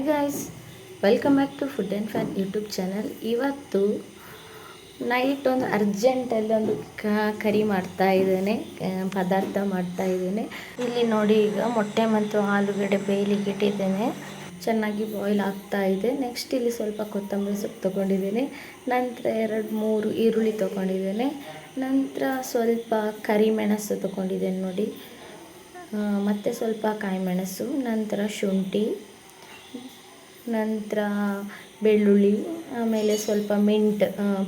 Hi guys, welcome back to food and fan YouTube channel. ಇವತ್ತು night ಒಂದು ಅರ್ಜೆಂಟಲ್ಲಿ ಒಂದು ಕರಿ ಮಾಡ್ತಾ ಇದ್ದೇನೆ, ಪದಾರ್ಥ ಮಾಡ್ತಾ ಇದ್ದೇನೆ. ಇಲ್ಲಿ ನೋಡಿ, ಈಗ ಮೊಟ್ಟೆ ಮತ್ತು ಆಲೂಗಡ್ಡೆ ಬೇಯಲಿಕ್ಕೆ ಇಟ್ಟಿದ್ದೇನೆ. ಚೆನ್ನಾಗಿ ಬಾಯ್ಲ್ ಆಗ್ತಾ ಇದೆ. ನೆಕ್ಸ್ಟ್ ಇಲ್ಲಿ ಸ್ವಲ್ಪ ಕೊತ್ತಂಬರಿ ಸೊಪ್ಪು ತೊಗೊಂಡಿದ್ದೇನೆ. ನಂತರ 2-3 ಈರುಳ್ಳಿ ತೊಗೊಂಡಿದ್ದೇನೆ. ನಂತರ ಸ್ವಲ್ಪ ಕರಿಮೆಣಸು ತೊಗೊಂಡಿದ್ದೇನೆ ನೋಡಿ, ಮತ್ತು ಸ್ವಲ್ಪ ಕಾಯಿಮೆಣಸು, ನಂತರ ಶುಂಠಿ, ನಂತರ ಬೆಳ್ಳುಳ್ಳಿ, ಆಮೇಲೆ ಸ್ವಲ್ಪ ಮಿಂಟ್,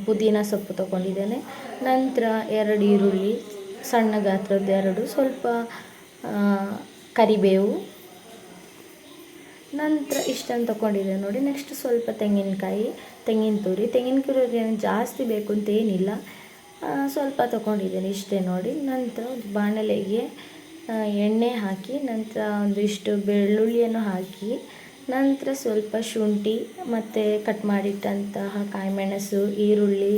ಪುದೀನ ಸೊಪ್ಪು ತೊಗೊಂಡಿದ್ದೇನೆ. ನಂತರ 2 ಈರುಳ್ಳಿ ಸಣ್ಣ ಗಾತ್ರದ್ದು 2, ಸ್ವಲ್ಪ ಕರಿಬೇವು, ನಂತರ ಇಷ್ಟನ್ನು ತೊಗೊಂಡಿದ್ದೇನೆ ನೋಡಿ. ನೆಕ್ಸ್ಟ್ ಸ್ವಲ್ಪ ತೆಂಗಿನ ತುರಿ ಏನು ಜಾಸ್ತಿ ಬೇಕು ಅಂತ ಏನಿಲ್ಲ, ಸ್ವಲ್ಪ ತೊಗೊಂಡಿದ್ದೇನೆ ಇಷ್ಟೇ ನೋಡಿ. ನಂತರ ಒಂದು ಬಾಣಲೆಗೆ ಎಣ್ಣೆ ಹಾಕಿ, ನಂತರ ಒಂದಿಷ್ಟು ಬೆಳ್ಳುಳ್ಳಿಯನ್ನು ಹಾಕಿ, ನಂತರ ಸ್ವಲ್ಪ ಶುಂಠಿ ಮತ್ತು ಕಟ್ ಮಾಡಿಟ್ಟಂತಹ ಕಾಯಿಮೆಣಸು, ಈರುಳ್ಳಿ,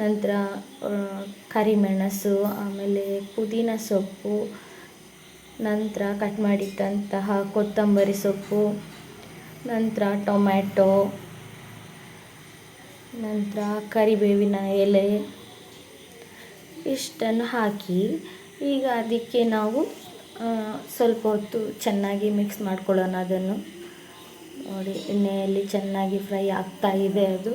ನಂತರ ಕರಿಮೆಣಸು, ಆಮೇಲೆ ಪುದೀನ ಸೊಪ್ಪು, ನಂತರ ಕಟ್ ಮಾಡಿಟ್ಟಂತಹ ಕೊತ್ತಂಬರಿ ಸೊಪ್ಪು, ನಂತರ ಟೊಮ್ಯಾಟೊ, ನಂತರ ಕರಿಬೇವಿನ ಎಲೆ ಇಷ್ಟನ್ನು ಹಾಕಿ, ಈಗ ಅದಕ್ಕೆ ನಾವು ಸ್ವಲ್ಪ ಹೊತ್ತು ಚೆನ್ನಾಗಿ ಮಿಕ್ಸ್ ಮಾಡ್ಕೊಳ್ಳೋಣ. ಅದನ್ನು ನೋಡಿ, ಎಣ್ಣೆಯಲ್ಲಿ ಚೆನ್ನಾಗಿ ಫ್ರೈ ಆಗ್ತಾ ಇದೆ. ಅದು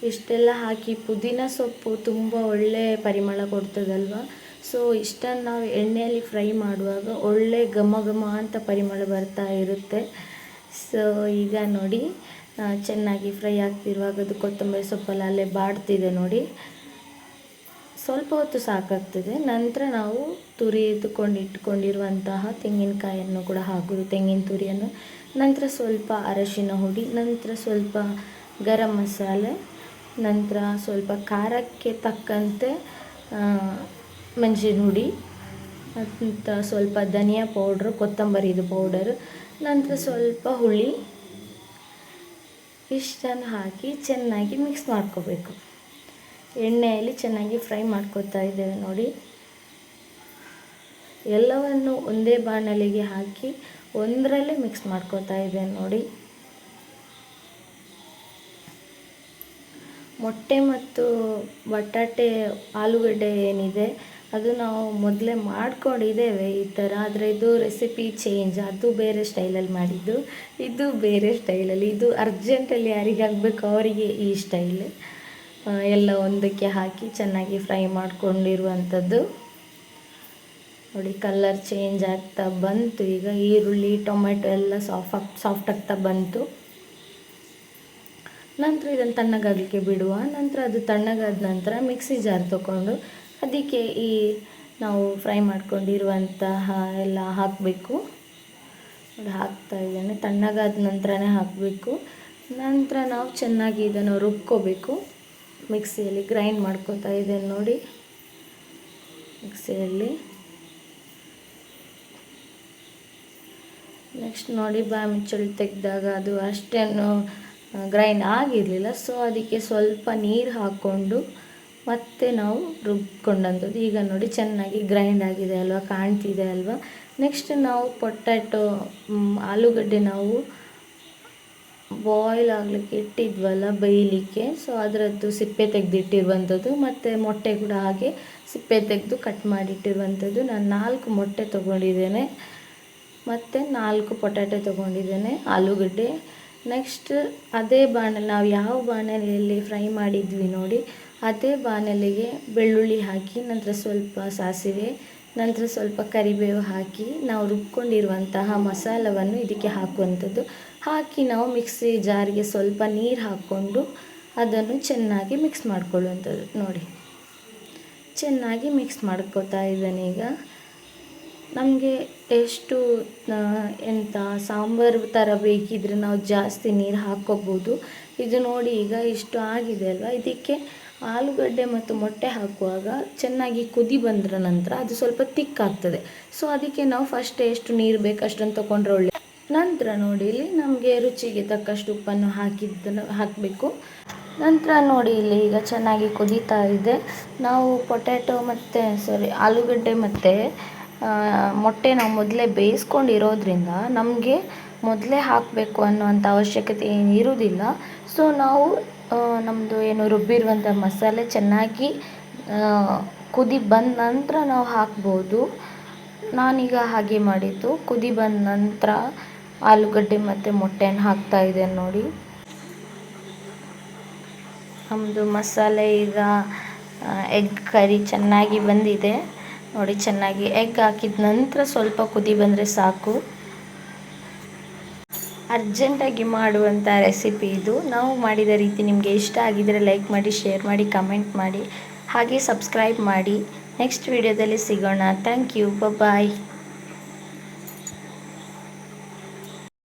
ಇಷ್ಟೆಲ್ಲ ಹಾಕಿ, ಪುದೀನ ಸೊಪ್ಪು ತುಂಬ ಒಳ್ಳೆ ಪರಿಮಳ ಕೊಡ್ತದಲ್ವ. ಸೊ ಇಷ್ಟನ್ನು ನಾವು ಎಣ್ಣೆಯಲ್ಲಿ ಫ್ರೈ ಮಾಡುವಾಗ ಒಳ್ಳೆ ಘಮ ಘಮ ಅಂತ ಪರಿಮಳ ಬರ್ತಾ ಇರುತ್ತೆ. ಸೊ ಈಗ ನೋಡಿ, ಚೆನ್ನಾಗಿ ಫ್ರೈ ಆಗ್ತಿರುವಾಗ ಅದು ಕೊತ್ತಂಬರಿ ಸೊಪ್ಪಲ್ಲಿ ಅಲ್ಲೇ ಬಾಡ್ತಿದೆ ನೋಡಿ. ಸ್ವಲ್ಪ ಹೊತ್ತು ಸಾಕಾಗ್ತದೆ. ನಂತರ ನಾವು ಇಟ್ಕೊಂಡಿರುವಂತಹ ತೆಂಗಿನಕಾಯಿಯನ್ನು ಕೂಡ ಹಾಕೋದು, ತೆಂಗಿನ ತುರಿಯನ್ನು. ನಂತರ ಸ್ವಲ್ಪ ಅರಶಿನ ಹುಡಿ, ನಂತರ ಸ್ವಲ್ಪ ಗರಂ ಮಸಾಲೆ, ನಂತರ ಸ್ವಲ್ಪ ಖಾರಕ್ಕೆ ತಕ್ಕಂತೆ ಮೆಣಸಿನ ಹುಡಿ, ಮತ್ತು ಸ್ವಲ್ಪ ಧನಿಯಾ ಪೌಡ್ರು, ಕೊತ್ತಂಬರಿದು ಪೌಡರು, ನಂತರ ಸ್ವಲ್ಪ ಹುಳಿ, ಇಷ್ಟನ್ನು ಹಾಕಿ ಚೆನ್ನಾಗಿ ಮಿಕ್ಸ್ ಮಾಡ್ಕೋಬೇಕು. ಎಣ್ಣೆಯಲ್ಲಿ ಚೆನ್ನಾಗಿ ಫ್ರೈ ಮಾಡ್ಕೊತಾ ಇದ್ದೇವೆ ನೋಡಿ. ಎಲ್ಲವನ್ನು ಒಂದೇ ಬಾಣಲೆಗೆ ಹಾಕಿ ಒಂದರಲ್ಲೇ ಮಿಕ್ಸ್ ಮಾಡ್ಕೊತಾ ಇದ್ದೇನೆ ನೋಡಿ. ಮೊಟ್ಟೆ ಮತ್ತು ಬಟಾಟೆ ಆಲೂಗಡ್ಡೆ ಏನಿದೆ ಅದು ನಾವು ಮೊದಲೇ ಮಾಡ್ಕೊಂಡಿದ್ದೇವೆ ಈ ಥರ, ಆದರೆ ಇದು ರೆಸಿಪಿ ಚೇಂಜ್. ಅದು ಬೇರೆ ಸ್ಟೈಲಲ್ಲಿ ಮಾಡಿದ್ದು, ಇದು ಬೇರೆ ಸ್ಟೈಲಲ್ಲಿ. ಇದು ಅರ್ಜೆಂಟಲ್ಲಿ ಯಾರಿಗೆ ಆಗಬೇಕು ಅವರಿಗೆ ಈ ಸ್ಟೈಲ್. ಎಲ್ಲ ಒಂದಕ್ಕೆ ಹಾಕಿ ಚೆನ್ನಾಗಿ ಫ್ರೈ ಮಾಡ್ಕೊಂಡಿರುವಂಥದ್ದು ನೋಡಿ. ಕಲರ್ ಚೇಂಜ್ ಆಗ್ತಾ ಬಂತು. ಈಗ ಈರುಳ್ಳಿ ಟೊಮೆಟೊ ಎಲ್ಲ ಸಾಫ್ಟ್ ಆಗ್ತಾ ಬಂತು. ನಂತರ ಇದನ್ನು ತಣ್ಣಗಾಗಲಿಕ್ಕೆ ಬಿಡುವ. ನಂತರ ಅದು ತಣ್ಣಗಾದ ನಂತರ ಮಿಕ್ಸಿ ಜಾರ್ ತೊಗೊಂಡು ಅದಕ್ಕೆ ಈ ನಾವು ಫ್ರೈ ಮಾಡ್ಕೊಂಡಿರುವಂತಹ ಎಲ್ಲ ಹಾಕಬೇಕು ನೋಡಿ. ಹಾಕ್ತಾ ಇದ್ದೇನೆ, ತಣ್ಣಗಾದ ನಂತರನೇ ಹಾಕಬೇಕು. ನಂತರ ನಾವು ಚೆನ್ನಾಗಿ ಇದನ್ನು ರುಬ್ಕೋಬೇಕು. ಮಿಕ್ಸಿಯಲ್ಲಿ ಗ್ರೈಂಡ್ ಮಾಡ್ಕೊತಾ ಇದ್ದೇನೆ ನೋಡಿ. ಮಿಕ್ಸಿಯಲ್ಲಿ ನೆಕ್ಸ್ಟ್ ನೋಡಿ, ಮುಚ್ಚಳಿ ತೆಗೆದಾಗ ಅದು ಅಷ್ಟೇನು ಗ್ರೈಂಡ್ ಆಗಿರಲಿಲ್ಲ. ಸೊ ಅದಕ್ಕೆ ಸ್ವಲ್ಪ ನೀರು ಹಾಕ್ಕೊಂಡು ಮತ್ತೆ ನಾವು ರುಬ್ಕೊಂಡಂಥದ್ದು. ಈಗ ನೋಡಿ ಚೆನ್ನಾಗಿ ಗ್ರೈಂಡ್ ಆಗಿದೆ ಅಲ್ವಾ, ಕಾಣ್ತಿದೆ ಅಲ್ವಾ. ನೆಕ್ಸ್ಟ್ ನಾವು ಪೊಟ್ಯಾಟೊ, ಆಲೂಗಡ್ಡೆ ನಾವು ಬಾಯ್ಲ್ ಆಗಲಿಕ್ಕೆ ಇಟ್ಟಿದ್ವಲ್ಲ ಬೇಯಲಿಕ್ಕೆ, ಸೊ ಅದರದ್ದು ಸಿಪ್ಪೆ ತೆಗೆದಿಟ್ಟಿರುವಂಥದ್ದು, ಮತ್ತು ಮೊಟ್ಟೆ ಕೂಡ ಹಾಗೆ ಸಿಪ್ಪೆ ತೆಗೆದು ಕಟ್ ಮಾಡಿಟ್ಟಿರುವಂಥದ್ದು. ನಾನು 4 ಮೊಟ್ಟೆ ತೊಗೊಂಡಿದ್ದೇನೆ, ಮತ್ತು 4 ಪೊಟ್ಯಾಟೊ ತೊಗೊಂಡಿದ್ದೇನೆ, ಆಲೂಗಡ್ಡೆ. ನೆಕ್ಸ್ಟ್ ಅದೇ ನಾವು ಯಾವ ಬಾಣಲೆಯಲ್ಲಿ ಫ್ರೈ ಮಾಡಿದ್ವಿ ನೋಡಿ, ಅದೇ ಬಾಣಲೆಗೆ ಬೆಳ್ಳುಳ್ಳಿ ಹಾಕಿ, ನಂತರ ಸ್ವಲ್ಪ ಸಾಸಿವೆ, ನಂತರ ಸ್ವಲ್ಪ ಕರಿಬೇವು ಹಾಕಿ ನಾವು ರುಬ್ಕೊಂಡಿರುವಂತಹ ಮಸಾಲವನ್ನು ಇದಕ್ಕೆ ಹಾಕುವಂಥದ್ದು. ಹಾಕಿ ನಾವು ಮಿಕ್ಸಿ ಜಾರಿಗೆ ಸ್ವಲ್ಪ ನೀರು ಹಾಕ್ಕೊಂಡು ಅದನ್ನು ಚೆನ್ನಾಗಿ ಮಿಕ್ಸ್ ಮಾಡ್ಕೊಳ್ಳುವಂಥದ್ದು ನೋಡಿ. ಚೆನ್ನಾಗಿ ಮಿಕ್ಸ್ ಮಾಡ್ಕೋತಾ ಇದ್ದೇನೆ. ಈಗ ನಮಗೆ ಎಷ್ಟು ಸಾಂಬಾರು ಥರ ಬೇಕಿದ್ರೆ ನಾವು ಜಾಸ್ತಿ ನೀರು ಹಾಕ್ಕೋಬೋದು. ಇದು ನೋಡಿ, ಈಗ ಇಷ್ಟು ಆಗಿದೆ ಅಲ್ವಾ. ಇದಕ್ಕೆ ಆಲೂಗಡ್ಡೆ ಮತ್ತು ಮೊಟ್ಟೆ ಹಾಕುವಾಗ ಚೆನ್ನಾಗಿ ಕುದಿ ಬಂದ್ರ ನಂತರ ಅದು ಸ್ವಲ್ಪ ತಿಕ್ಕಾಗ್ತದೆ. ಸೊ ಅದಕ್ಕೆ ನಾವು ಫಸ್ಟ್ ಎಷ್ಟು ನೀರು ಬೇಕು ಅಷ್ಟನ್ನು ತೊಗೊಂಡ್ರೆ ಒಳ್ಳೆ. ನಂತರ ನೋಡಿ, ಇಲ್ಲಿ ನಮಗೆ ರುಚಿಗೆ ತಕ್ಕಷ್ಟು ಉಪ್ಪನ್ನು ಹಾಕಬೇಕು. ನಂತರ ನೋಡಿ, ಇಲ್ಲಿ ಈಗ ಚೆನ್ನಾಗಿ ಕುದೀತಾ ಇದೆ. ನಾವು ಆಲೂಗಡ್ಡೆ ಮತ್ತು ಮೊಟ್ಟೆ ನಾವು ಮೊದಲೇ ಬೇಯಿಸ್ಕೊಂಡಿರೋದ್ರಿಂದ ನಮಗೆ ಮೊದಲೇ ಹಾಕಬೇಕು ಅನ್ನುವಂಥ ಅವಶ್ಯಕತೆ ಏನು ಇರುವುದಿಲ್ಲ. ಸೊ ನಾವು ನಮ್ಮದು ಏನು ರುಬ್ಬಿರುವಂಥ ಮಸಾಲೆ ಚೆನ್ನಾಗಿ ಕುದಿ ಬಂದ ನಂತರ ನಾವು ಹಾಕ್ಬೋದು. ನಾನೀಗ ಹಾಗೆ ಮಾಡಿದ್ದು. ಕುದಿ ಬಂದ ನಂತರ ಆಲೂಗಡ್ಡೆ ಮತ್ತು ಮೊಟ್ಟೆನ ಹಾಕ್ತಾಯಿದ್ದೇನೆ ನೋಡಿ. ನಮ್ಮದು ಮಸಾಲೆ ಈಗ ಎಗ್ ಕರಿ ಚೆನ್ನಾಗಿ ಬಂದಿದೆ ನೋಡಿ. ಚೆನ್ನಾಗಿ ಎಗ್ ಹಾಕಿದ ನಂತರ ಸ್ವಲ್ಪ ಕುದಿ ಬಂದರೆ ಸಾಕು. ಅರ್ಜೆಂಟಾಗಿ ಮಾಡುವಂಥ ರೆಸಿಪಿ ಇದು. ನಾವು ಮಾಡಿದ ರೀತಿ ನಿಮಗೆ ಇಷ್ಟ ಆಗಿದ್ದರೆ ಲೈಕ್ ಮಾಡಿ, ಶೇರ್ ಮಾಡಿ, ಕಮೆಂಟ್ ಮಾಡಿ, ಹಾಗೆ ಸಬ್ಸ್ಕ್ರೈಬ್ ಮಾಡಿ. ನೆಕ್ಸ್ಟ್ ವಿಡಿಯೋದಲ್ಲಿ ಸಿಗೋಣ. Thank you. ಬಾಯ್.